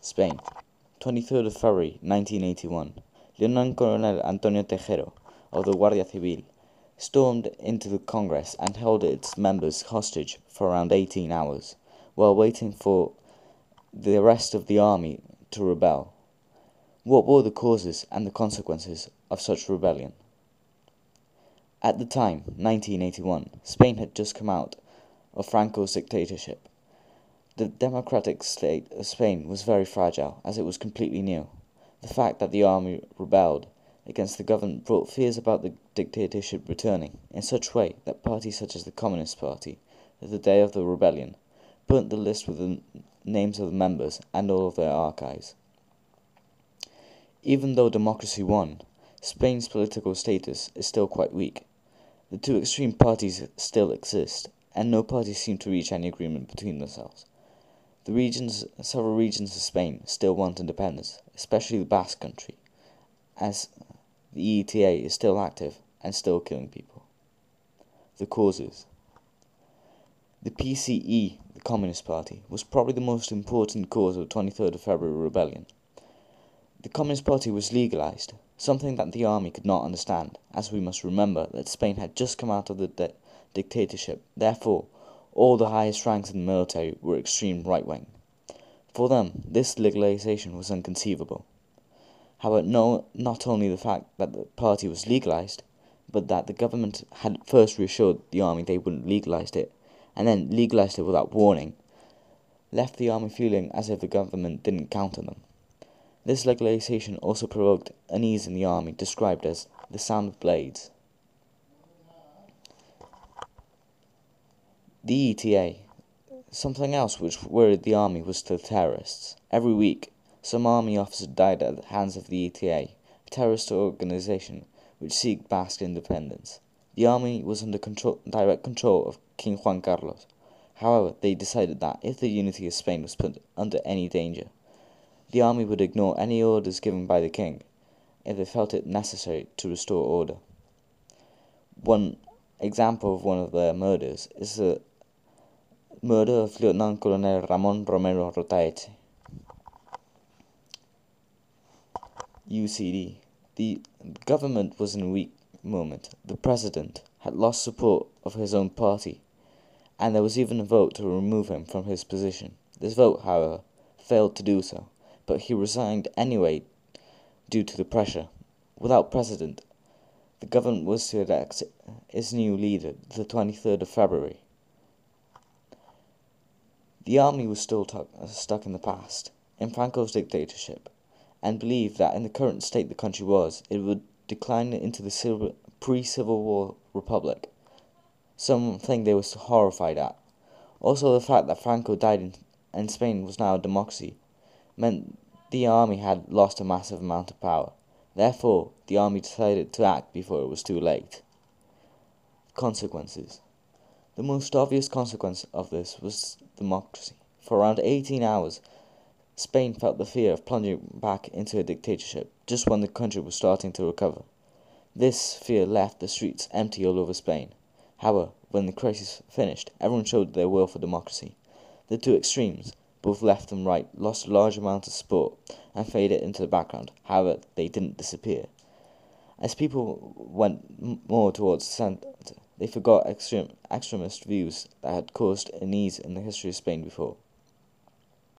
Spain, 23rd of February 1981. Lieutenant Colonel Antonio Tejero, of the Guardia Civil, stormed into the Congress and held its members hostage for around 18 hours, while waiting for the rest of the army to rebel. What were the causes and the consequences of such rebellion? At the time, 1981, Spain had just come out of Franco's dictatorship. The democratic state of Spain was very fragile, as it was completely new. The fact that the army rebelled against the government brought fears about the dictatorship returning, in such a way that parties such as the Communist Party, at the day of the rebellion, burnt the list with the names of the members and all of their archives. Even though democracy won, Spain's political status is still quite weak. The two extreme parties still exist, and no parties seem to reach any agreement between themselves. Several regions of Spain still want independence, especially the Basque Country, as the ETA is still active and still killing people. The causes. The PCE, the Communist Party, was probably the most important cause of the 23rd of February rebellion. The Communist Party was legalized, something that the army could not understand, as we must remember that Spain had just come out of the dictatorship. Therefore, all the highest ranks in the military were extreme right-wing. For them, this legalization was inconceivable. However, not only the fact that the party was legalized, but that the government had first reassured the army they wouldn't legalize it, and then legalized it without warning, left the army feeling as if the government didn't count on them. This legalization also provoked unease in the army, described as the sound of blades. The ETA. Something else which worried the army was the terrorists. Every week, some army officer died at the hands of the ETA, a terrorist organization which seeks Basque independence. The army was under direct control of King Juan Carlos. However, they decided that if the unity of Spain was put under any danger, the army would ignore any orders given by the king if they felt it necessary to restore order. One example of one of their murders is the murder of Lieutenant Colonel Ramon Romero Rotaete. UCD. The government was in a weak moment. The president had lost support of his own party, and there was even a vote to remove him from his position. This vote, however, failed to do so, but he resigned anyway due to the pressure. Without president, the government was to elect its new leader the 23rd of February. The army was still stuck in the past, in Franco's dictatorship, and believed that in the current state the country was, it would decline into the pre-Civil War republic, something they were horrified at. Also, the fact that Franco died and Spain was now a democracy meant the army had lost a massive amount of power. Therefore, the army decided to act before it was too late. Consequences. The most obvious consequence of this was democracy. For around 18 hours, Spain felt the fear of plunging back into a dictatorship just when the country was starting to recover. This fear left the streets empty all over Spain. However, when the crisis finished, everyone showed their will for democracy. The two extremes, both left and right, lost a large amount of support and faded into the background. However, they didn't disappear. As people went more towards the centre, they forgot extremist views that had caused unease in the history of Spain before.